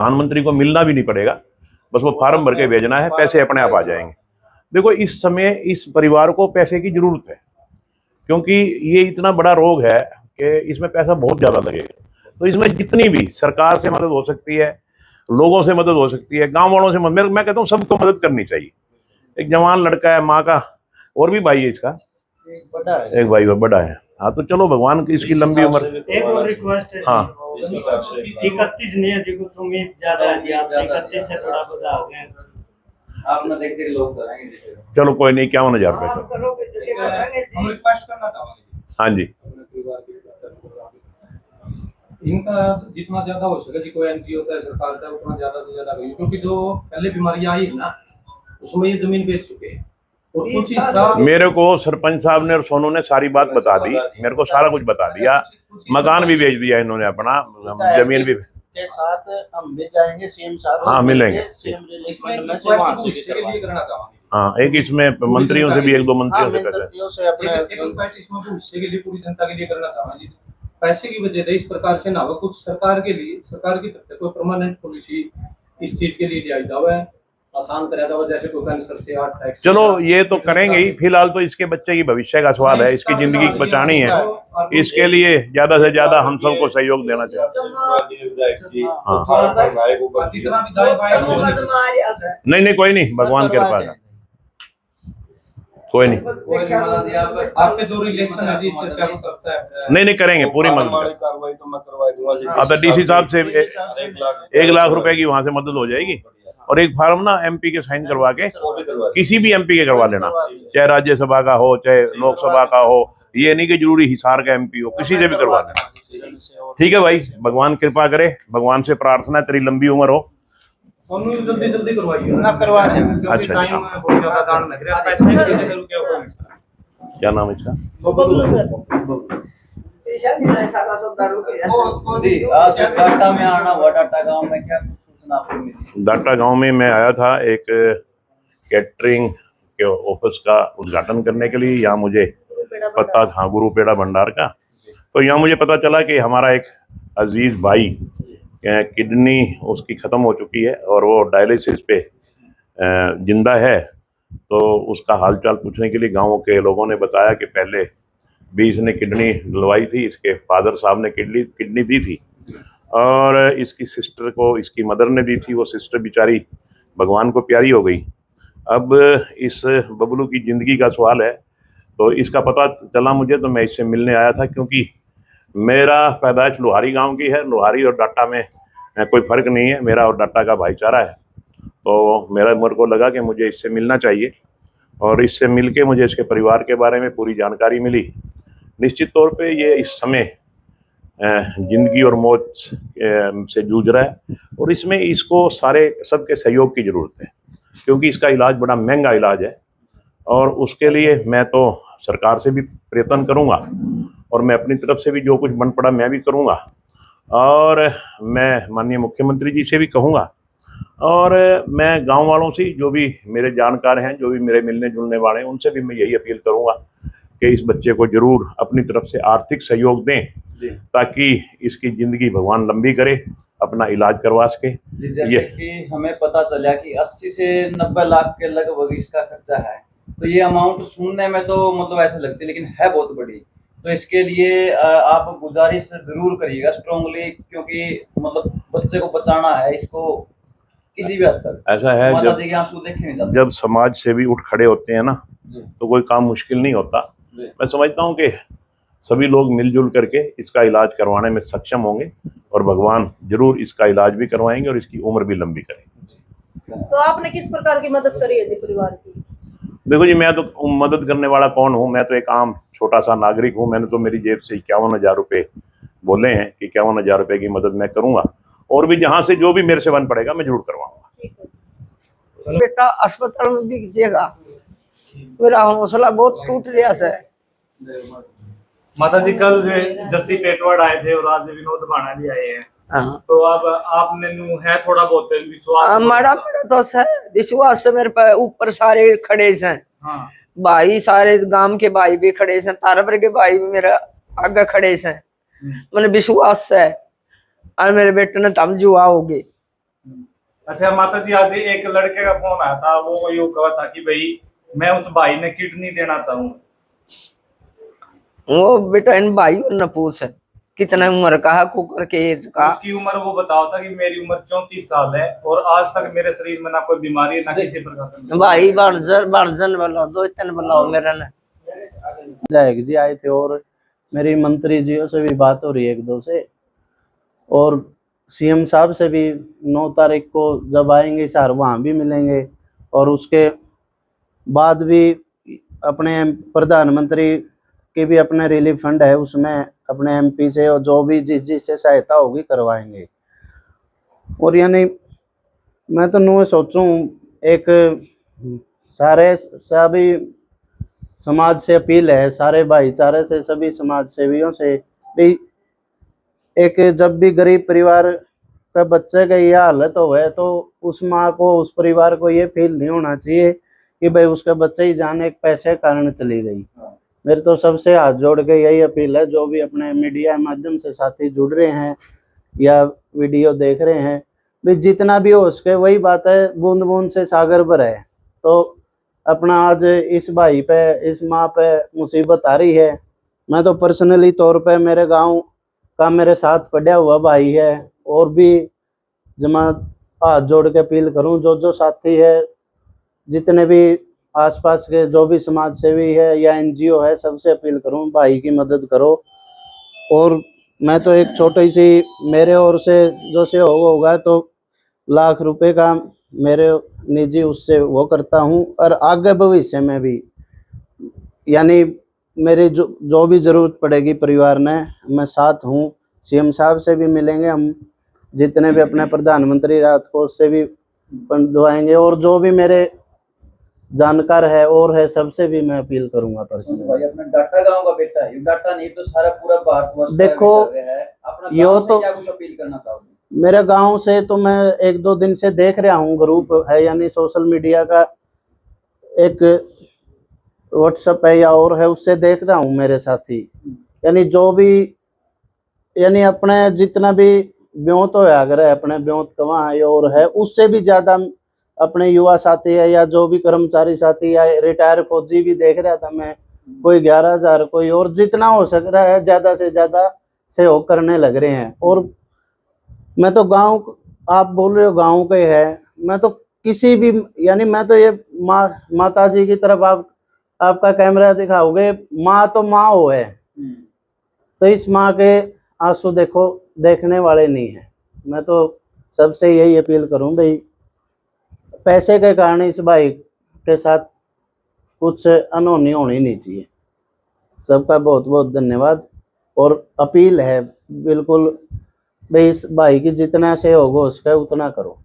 प्रधानमंत्री को मिलना भी नहीं पड़ेगा, बस वो फार्म भर के भेजना है, पैसे अपने आप आ जाएंगे। देखो इस समय इस परिवार को पैसे की जरूरत है, क्योंकि ये इतना बड़ा रोग है कि इसमें पैसा बहुत ज्यादा लगेगा। तो इसमें जितनी भी सरकार से मदद हो सकती है, लोगों से मदद हो सकती है, गांव वालों से मदद, मैं कहता हूँ सबको मदद करनी चाहिए। एक जवान लड़का है, माँ का और भी भाई है इसका, एक भाई बड़ा है। हाँ तो चलो भगवान की इसकी लंबी उम्र। एक और रिक्वेस्ट है। हाँ 31 नहीं है जी, कुछ उम्मीद ज्यादा है जी आपसे, 31 से थोड़ा बता हो गया आप ना देखते लोग करेंगे। चलो कोई नहीं, 51,000 रुपये। हाँ जी इनका जितना ज्यादा हो सके जी, कोई एनजीओ का सरकार का उतना ज्यादा से ज्यादा करिए, क्योंकि जो पहले बीमारियां आई है ना उसमें ये जमीन बेच चुके हैं। और कुछ हिस्सा मेरे को सरपंच साहब ने और सोनू ने सारी बात बता दी, मेरे को सारा कुछ बता दिया, मकान भी बेच दिया इन्होंने अपना, जमीन भी के साथ हम भी जाएंगे सीएम साहब। हाँ मिलेंगे। सीएम रिलीफ फंड में से वहां से करना चाहेंगे। हाँ एक इसमें मंत्रियों से भी, एक दो मंत्रियों से पैसे अपने इसमें भविष्य के लिए पूरी जनता के लिए करना चाहेंगे जी। पैसे की वजह से इस प्रकार से ना हो, कुछ सरकार के लिए, सरकार की तरफ से कोई परमानेंट पॉलिसी इस चीज के लिए लिया जाए, आसान करा जाए, जैसे कोई कैंसर से हार्ट अटैक। चलो ये तो करेंगे ही, फिलहाल तो इसके बच्चे की भविष्य का सवाल है, इसकी जिंदगी बचानी है, इसके लिए ज्यादा से ज्यादा हम सबको सहयोग देना चाहिए। नहीं नहीं कोई नहीं, भगवान के कृपा है, कोई नहीं। आपके जो रिलेशन है जी चालू करता है, नहीं करेंगे पूरी मदद। कार्रवाई तो मैं करवा दूंगा। अब डीसी साहब से 1 लाख रुपए की वहां से मदद हो जाएगी, और एक फार्म ना एमपी के साइन करवा के, किसी भी एमपी के करवा लेना, चाहे राज्यसभा का हो चाहे लोकसभा का हो, ये नहीं कि जरूरी हिसार का एमपी हो, किसी से भी करवा लेना। ठीक है भाई, भगवान कृपा करे, भगवान से प्रार्थना है तेरी लंबी उम्र हो। जल्दी जल्दी करवाइए ना करवा देंगे। अच्छा क्या नाम है इसका? जी आज डाटा में आना हुआ, डाटा गांव में क्या सूचना आपको मिली? डाटा गांव में मैं आया था एक कैटरिंग के ऑफिस का उद्घाटन करने के लिए। यहाँ मुझे पता था, गुरु पेड़ा भंडार का, तो यहाँ मुझे पता चला कि हमारा एक अजीज भाई किडनी उसकी ख़त्म हो चुकी है और वो डायलिसिस पे जिंदा है। तो उसका हालचाल पूछने के लिए गाँव के लोगों ने बताया कि पहले भी इसने किडनी डलवाई थी, इसके फादर साहब ने किडनी दी थी, और इसकी सिस्टर को इसकी मदर ने दी थी। वो सिस्टर बेचारी भगवान को प्यारी हो गई। अब इस बबलू की ज़िंदगी का सवाल है, तो इसका पता चला मुझे, तो मैं इससे मिलने आया था, क्योंकि मेरा पैदाइश लोहारी गांव की है। लोहारी और डाटा में कोई फ़र्क नहीं है, मेरा और डाटा का भाईचारा है। तो मेरे को लगा कि मुझे इससे मिलना चाहिए, और इससे मिलके मुझे इसके परिवार के बारे में पूरी जानकारी मिली। निश्चित तौर पे ये इस समय जिंदगी और मौत से जूझ रहा है, और इसमें इसको सबके सहयोग की ज़रूरत है, क्योंकि इसका इलाज बड़ा महंगा इलाज है। और उसके लिए मैं तो सरकार से भी प्रयत्न करूंगा, और मैं अपनी तरफ से भी जो कुछ बन पड़ा मैं भी करूंगा, और मैं माननीय मुख्यमंत्री जी से भी कहूंगा, और मैं गांव वालों से, जो भी मेरे जानकार हैं, जो भी मेरे मिलने जुलने वाले हैं, उनसे भी मैं यही अपील करूंगा कि इस बच्चे को जरूर अपनी तरफ से आर्थिक सहयोग दें, ताकि इसकी ज़िंदगी भगवान लंबी करे, अपना इलाज करवा सके। जैसे कि हमें पता चला कि 80 से 90 लाख के लगभग इसका खर्चा है, तो ये अमाउंट सुनने में तो मतलब ऐसे लगती है, लेकिन है बहुत बड़ी। तो इसके लिए आप गुजारिश जरूर करिएगा स्ट्रांगली, क्योंकि मतलब बच्चे को बचाना है इसको किसी भी हद तक। ऐसा है, जब समाज से भी उठ खड़े होते हैं ना, तो कोई काम मुश्किल नहीं होता। मैं समझता हूँ कि सभी लोग मिलजुल करके इसका इलाज करवाने में सक्षम होंगे, और भगवान जरूर इसका इलाज भी करवाएंगे और इसकी उम्र भी लंबी करेंगे। तो आपने किस प्रकार की मदद करी है जी परिवार की? देखो जी, मैं तो मदद करने वाला कौन हूँ, मैं तो एक आम छोटा सा नागरिक हूँ। मैंने तो मेरी जेब से 51,000 रुपये बोले हैं कि 51,000 रुपये की मदद मैं करूँगा, और भी जहाँ से जो भी मेरे से बन पड़ेगा मैं जरूर करवाऊंगा। बेटा अस्पताल में बिक जाएगा, मेरा हौसला बहुत टूट गया है। माता जी कल जस्सी पेटवाड़ आए थे और आज विनोद भाना भी आए हैं। तो अब आपने है थोड़ा बहुत विश्वास? हमारा तो विश्वास से मेरे पे ऊपर सारे खड़े हैं। हाँ। भाई सारे गांव के भाई भी खड़े हैं, तारापुर के भाई भी मेरा आगे खड़े हैं। मैंने विश्वास है, और मेरे बेटे ने तम जुआ हो गए। अच्छा माता जी, आज एक लड़के का फोन आया था, वो यूं कहा था कि भाई मैं उस भाई ने किडनी देना चाहूंगा। वो बेटा इन भाइयों ने पूछ कितना उम्र का है, कुकर के एज का। उसकी उम्र वो बताओ था कि मेरी उम्र 34 साल है और आज तक मेरे शरीर में ना कोई बीमारी है, ना किसी प्रकार का। भाई बाणजन वाला दो इतने बुलाओ मेरे ने। विधायक जी आए थे और मेरी मंत्री जियों से भी बात हो रही है एक दो से, और सीएम साहब से भी 9 तारीख को जब आएंगे सर वहाँ भी मिलेंगे, और उसके बाद भी अपने प्रधानमंत्री के भी अपने रिलीफ फंड है उसमें अपने एमपी से और जो भी जिससे सहायता होगी करवाएंगे। और यानी मैं तो नो सोचूं एक सारे सभी समाज से अपील है, सारे भाईचारे से, सभी समाज सेवियों से भी, एक जब भी गरीब परिवार का बच्चे का यह हालत हो है तो उस माँ को, उस परिवार को ये फील नहीं होना चाहिए कि भाई उसका बच्चा ही जान एक पैसे के कारण चली गई। मेरे तो सबसे हाथ जोड़ के यही अपील है, जो भी अपने मीडिया माध्यम से साथी जुड़ रहे हैं या वीडियो देख रहे हैं, भी जितना भी हो सके, वही बात है बूंद बूंद से सागर भर है। तो अपना आज इस भाई पे, इस माँ पे मुसीबत आ रही है। मैं तो पर्सनली तौर पे मेरे गांव का मेरे साथ पढ़ा हुआ भाई है, और भी जमा हाथ जोड़ के अपील करूं, जो साथी है, जितने भी आसपास के जो भी समाज सेवी है या एनजीओ है, सबसे अपील करूं भाई की मदद करो। और मैं तो एक छोटी सी मेरे ओर से जो से होगा तो लाख रुपए का मेरे निजी उससे वो करता हूं, और आगे भविष्य में भी यानी मेरी जो भी ज़रूरत पड़ेगी परिवार ने, मैं साथ हूं। सीएम साहब से भी मिलेंगे हम, जितने भी अपने प्रधानमंत्री राहत कोष से भी फंड दवाएंगे, और जो भी मेरे जानकार है और है सबसे भी मैं अपील करूंगा पर्सनली। भाई अपना डाटा गांव का बेटा है, डाटा नहीं तो सारा पूरा भारतवर्ष देखो, अपना यो गांव से तो क्या कुछ अपील करना चाहोगे? मेरे गांव से तो मैं 1-2 दिन से देख रहा हूँ, ग्रुप है यानी सोशल मीडिया का एक व्हाट्सएप है या और है, उससे देख रहा हूँ मेरे साथी, यानी जो भी यानी अपने जितना भी ब्योत हो अगर है अपने ब्योत कहाँ है और है, उससे भी ज़्यादा अपने युवा साथी है या जो भी कर्मचारी साथी या रिटायर फौजी भी देख रहा था मैं, कोई 11,000 कोई, और जितना हो सक रहा है ज़्यादा से ज़्यादा सहयोग करने लग रहे हैं। और मैं तो गांव, आप बोल रहे हो गांव के है, मैं तो किसी भी यानी मैं तो ये माता जी की तरफ आपका कैमरा दिखाओगे, माँ तो माँ हो है, तो इस माँ के आंसू देखो देखने वाले नहीं है। मैं तो सबसे यही अपील करूं भाई, पैसे के कारण इस भाई के साथ कुछ अनहोनी होनी नहीं चाहिए। सबका बहुत बहुत धन्यवाद, और अपील है बिल्कुल भाई इस भाई की जितना सहयोग हो सके उतना करो।